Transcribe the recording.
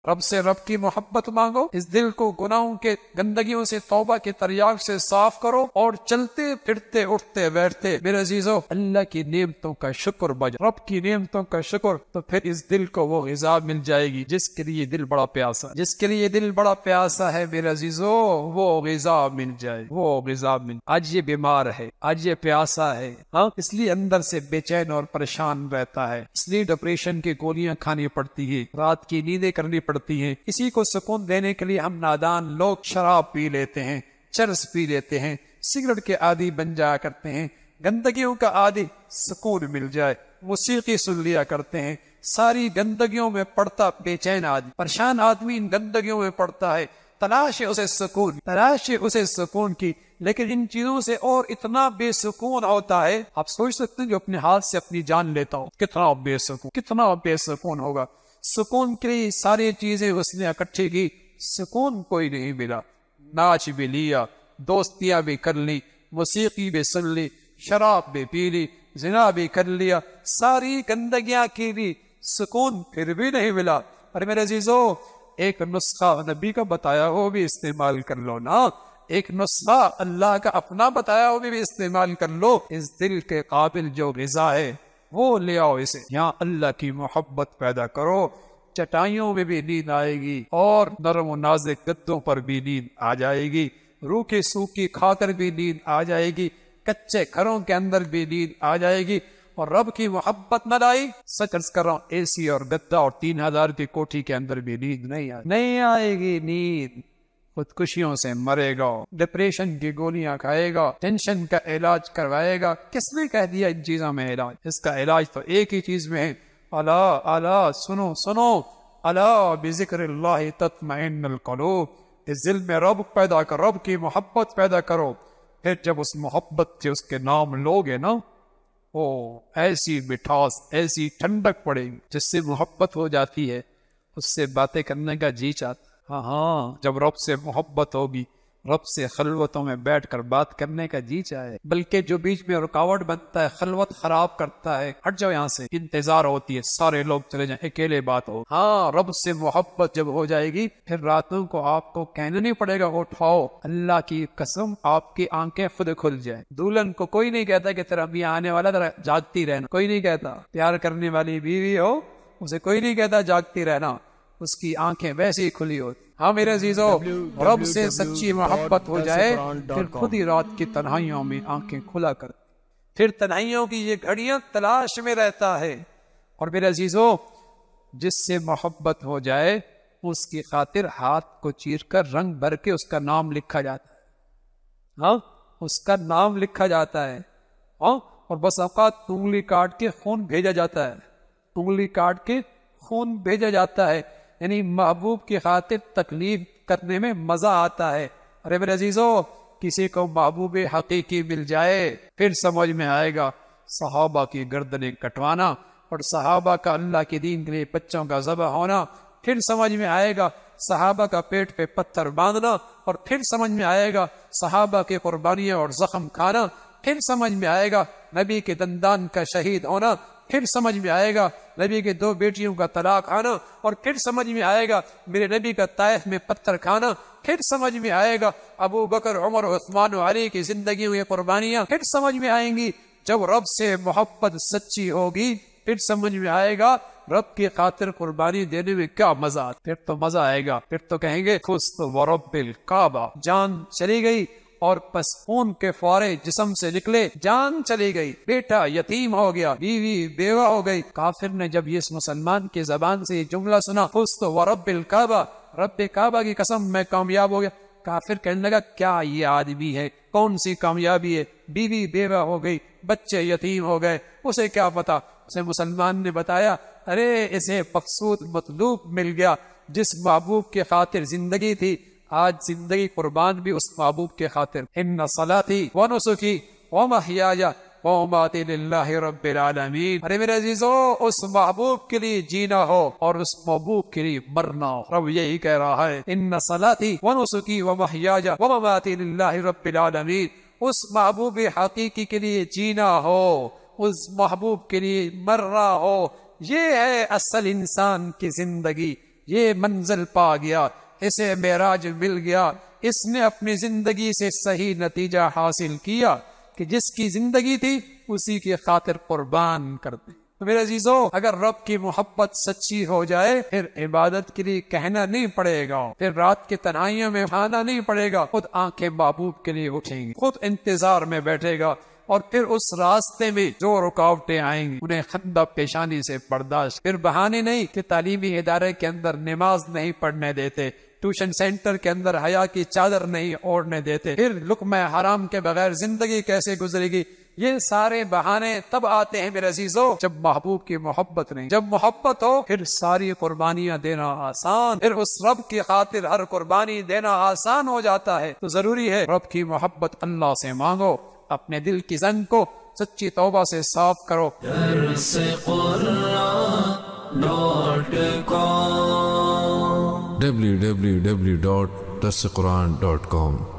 رب سے رب کی محبت مانگو، اس دل کو گناہوں کے گندگیوں سے توبہ کے تریاق سے صاف کرو، اور چلتے پھرتے اٹھتے بیٹھتے میرے عزیزو اللہ کی نعمتوں کا شکر بجا، رب کی نعمتوں کا شکر، تو پھر اس دل کو وہ غذا مل جائے گی جس کے لیے دل بڑا پیاسا، جس کے لیے دل بڑا پیاسا ہے میرے عزیزو، وہ غذا مل جائے، وہ غذا مل۔ آج یہ بیمار ہے، آج یہ پیاسا ہے، ہاں اس لیے اندر سے بے چین اور پریشان رہتا ہے، اس لیے ڈپریشن کی گولیاں کھانی پڑتی ہے، رات کی نیندیں کرنی پڑتی ہیں۔ اسی کو سکون دینے کے لیے ہم نادان لوگ شراب پی لیتے ہیں، چرس پی لیتے ہیں، سگریٹ کے عادی بن جایا کرتے ہیں، گندگیوں کا عادی، سکون مل جائے موسیقی سن لیا کرتے ہیں، ساری گندگیوں میں پڑتا بے چین آدمی، پریشان آدمی ان گندگیوں میں پڑتا ہے، تلاش ہے اسے سکون، تلاش ہے اسے سکون کی، لیکن ان چیزوں سے اور اتنا بے سکون ہوتا ہے، آپ سوچ سکتے ہیں جو اپنے ہاتھ سے اپنی جان لیتا ہو کتنا بے سکون، کتنا بے سکون ہوگا۔ سکون کے لیے ساری چیزیں اس نے اکٹھی کی، سکون کوئی نہیں ملا، ناچ بھی لیا، دوستیاں بھی کر لی، موسیقی بھی سن لی، شراب بھی پی لی، زنا بھی کر لیا، ساری گندگیاں کی لی، سکون پھر بھی نہیں ملا۔ اور میرے عزیزو ایک نسخہ نبی کا بتایا وہ بھی استعمال کر لو نا، ایک نسخہ اللہ کا اپنا بتایا وہ بھی استعمال کر لو، اس دل کے قابل جو غذا ہے وہ لے آؤ، اسے یہاں اللہ کی محبت پیدا کرو، چٹائیوں میں بھی نیند آئے گی اور نرم و نازک گدوں پر بھی نیند آ جائے گی، روکھی سوکھی کھاکر بھی نیند آ جائے گی، کچے گھروں کے اندر بھی نیند آ جائے گی، اور رب کی محبت نہ لائی، سچ عرض کر رہا ہوں اے سی اور گدا اور 3000 کی کوٹھی کے اندر بھی نیند نہیں آئے گی نیند، خودکشیوں سے مرے گا، ڈپریشن کی گولیاں کھائے گا، ٹینشن کا علاج کروائے گا۔ کس نے کہہ دیا ان چیزوں میں علاج؟ اس کا علاج تو ایک ہی چیز میں ہے، الا الا سنو سنو، الا بذکر اللہ تطمئن القلوب، اس دل میں رب پیدا کرو، رب کی محبت پیدا کرو، پھر جب اس محبت سے اس کے نام لوگے نا، او ایسی مٹھاس، ایسی ٹھنڈک پڑے گی، جس سے محبت ہو جاتی ہے اس سے باتیں کرنے کا جی چاہتا۔ ہاں جب رب سے محبت ہوگی، رب سے خلوتوں میں بیٹھ کر بات کرنے کا جی چاہے، بلکہ جو بیچ میں رکاوٹ بنتا ہے، خلوت خراب کرتا ہے، ہٹ جاؤ یہاں سے، انتظار ہوتی ہے سارے لوگ چلے جائیں، اکیلے بات ہو۔ ہاں رب سے محبت جب ہو جائے گی، پھر راتوں کو آپ کو کہنا نہیں پڑے گا اٹھاؤ، اللہ کی قسم آپ کی آنکھیں خود کھل جائیں۔ دلہن کو کوئی نہیں کہتا کہ تیرا میاں آنے والا، ذرا جاگتی رہنا، کوئی نہیں کہتا۔ پیار کرنے والی بیوی ہو اسے کوئی نہیں کہتا جاگتی رہنا، اس کی آنکھیں ویسے ہی کھلی ہوتی۔ ہاں میرے عزیزو رب سے سچی محبت ہو جائے، پھر خود ہی رات کی تنہائیوں میں آنکھیں کھلا کر، پھر تنہائیوں کی یہ گھڑیاں تلاش میں رہتا ہے۔ اور میرے عزیزو جس سے محبت ہو جائے اس کی خاطر ہاتھ کو چیر کر رنگ بھر کے اس کا نام لکھا جاتا ہے، ہاں اس کا نام لکھا جاتا ہے، ہاں اور بس اوقات انگلی کاٹ کے خون بھیجا جاتا ہے، انگلی کاٹ کے خون بھیجا جاتا ہے، یعنی محبوب کی خاطر تکلیف کرنے میں مزہ آتا ہے۔ ارے میرے عزیزو کسی کو محبوب حقیقی مل جائے پھر سمجھ میں آئے گا صحابہ کی گردنیں کٹوانا اور صحابہ کا اللہ کے دین کے لیے بچوں کا ذبح ہونا، پھر سمجھ میں آئے گا صحابہ کا پیٹ پہ پتھر باندھنا، اور پھر سمجھ میں آئے گا صحابہ کی قربانیاں اور زخم کھانا، پھر سمجھ میں آئے گا نبی کے دندان کا شہید ہونا، پھر سمجھ میں آئے گا نبی کے 2 بیٹیوں کا طلاق آنا، اور پھر سمجھ میں آئے گا میرے نبی کا طائف میں پتھر کھانا، پھر سمجھ میں آئے گا ابو بکر عمر عثمان و علی کی زندگیوں کی قربانیاں، پھر سمجھ میں آئیں گی جب رب سے محبت سچی ہوگی، پھر سمجھ میں آئے گا رب کی خاطر قربانی دینے میں کیا مزہ آتا، پھر تو مزہ آئے گا، پھر تو کہیں گے خست ورب الکعبہ، جان چلی گئی اور پس خون کے فوارے جسم سے نکلے، جان چلی گئی، بیٹا یتیم ہو گیا، بیوی بیوہ ہو گئی۔ کافر نے جب یہ اس مسلمان کی زبان سے یہ جملہ سنا، خست ورب الکعبہ، رب کعبہ کی قسم میں کامیاب ہو گیا، کافر کہنے لگا کیا یہ آدمی ہے، کون سی کامیابی ہے، بیوی بیوہ ہو گئی، بچے یتیم ہو گئے، اسے کیا پتا۔ اسے مسلمان نے بتایا ارے اسے مقصود مطلوب مل گیا، جس محبوب کے خاطر زندگی تھی آج زندگی قربان بھی اس محبوب کے خاطر۔ ان صلاتی و نسکی و محیای و مماتی للہ رب العالمین۔ ارے میرے عزیزو اس محبوب کے لیے جینا ہو اور اس محبوب کے لیے مرنا ہو، رب یہی کہہ رہا ہے ان صلاتی و نسکی و محیای و مماتی للہ رب العالمین۔ اس محبوب حقیقی کے لیے جینا ہو، اس محبوب کے لیے مرنا ہو، یہ ہے اصل انسان کی زندگی، یہ منزل پا گیا، اسے معراج مل گیا، اس نے اپنی زندگی سے صحیح نتیجہ حاصل کیا کہ جس کی زندگی تھی اسی کی خاطر قربان کر دی۔ تو میرے عزیزو، اگر رب کی محبت سچی ہو جائے پھر عبادت کے لیے کہنا نہیں پڑے گا، پھر رات کی تنہائیوں میں کھانا نہیں پڑے گا، خود آنکھیں محبوب کے لیے اٹھیں گی، خود انتظار میں بیٹھے گا، اور پھر اس راستے میں جو رکاوٹیں آئیں گی انہیں خندہ پیشانی سے برداشت۔ پھر بہانے نہیں کہ تعلیمی ادارے کے اندر نماز نہیں پڑھنے دیتے، ٹیوشن سینٹر کے اندر حیا کی چادر نہیں اوڑھنے دیتے، پھر لقمہ حرام کے بغیر زندگی کیسے گزرے گی۔ یہ سارے بہانے تب آتے ہیں میرے عزیزو جب محبوب کی محبت نہیں۔ جب محبت ہو پھر ساری قربانیاں دینا آسان، پھر اس رب کی خاطر ہر قربانی دینا آسان ہو جاتا ہے۔ تو ضروری ہے رب کی محبت اللہ سے مانگو، اپنے دل کی زنگ کو سچی توبہ سے صاف کرو۔ www.darsequran.com